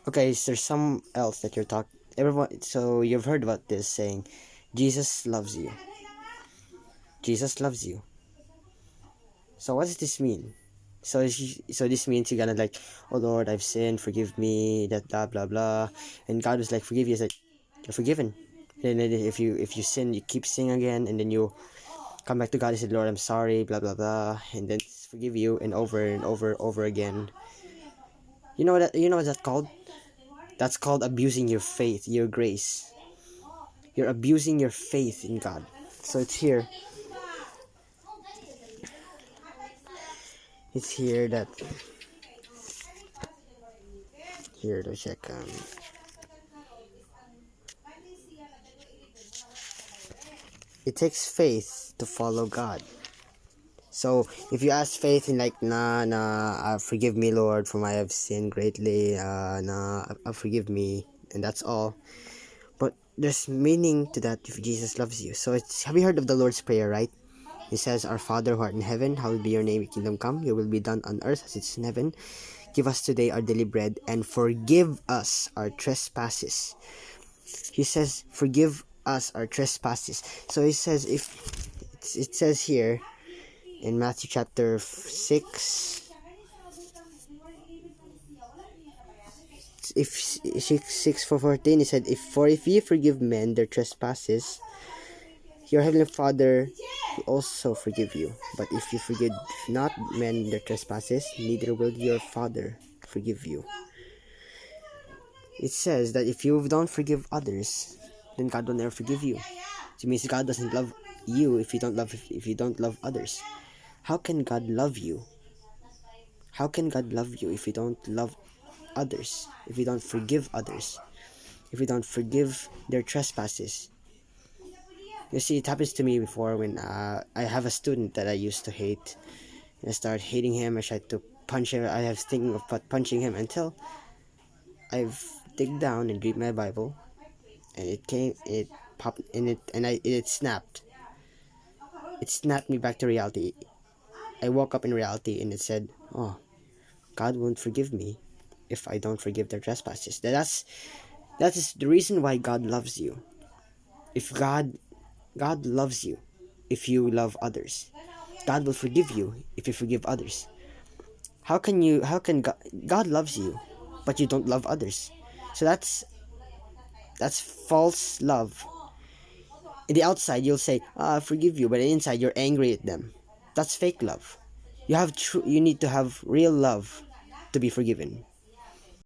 Okay, so there's some else that you're talking. Everyone, so you've heard about this saying, Jesus loves you. Jesus loves you. So what does this mean? So this means you're gonna like, oh Lord, I've sinned, forgive me, that blah blah blah, and God was like, forgive you. He's like, you're forgiven. And then if you sin, you keep sinning again, and then you come back to God and say, Lord, I'm sorry, blah blah blah, and then forgive you, and over again. You know what that's called? That's called abusing your faith, your grace. You're abusing your faith in God. So it's here. It's here that here to check. It takes faith to follow God. So if you ask faith in like, forgive me, Lord, for I have sinned greatly. Forgive me, and that's all. But there's meaning to that if Jesus loves you. So have you heard of the Lord's Prayer, right? It says, Our Father who art in heaven, hallowed be your name, your kingdom come, your will be done on earth as it is in heaven. Give us today our daily bread, and forgive us our trespasses. He says, forgive us our trespasses. So he says, if it says here in Matthew chapter 6, if 6:14, he said, if ye forgive men their trespasses, your heavenly Father will also forgive you. But if you forgive not men their trespasses, neither will your Father forgive you. It says that if you don't forgive others, then God will never forgive you. It means God doesn't love you if you don't love others. How can God love you? How can God love you if you don't love others? If you don't forgive others? If you don't forgive their trespasses? You see, it happens to me before when I have a student that I used to hate. And I started hating him. I tried to punch him. I was thinking of punching him until I've dig down and read my Bible, and it popped in it, and it snapped. It snapped me back to reality. I woke up in reality, and it said, "Oh, God won't forgive me if I don't forgive their trespasses." That is the reason why God loves you. If God loves you, if you love others, God will forgive you if you forgive others. How can God loves you, but you don't love others? So that's false love. In the outside, you'll say, "I forgive you," but inside, you're angry at them. That's fake love. You need to have real love to be forgiven.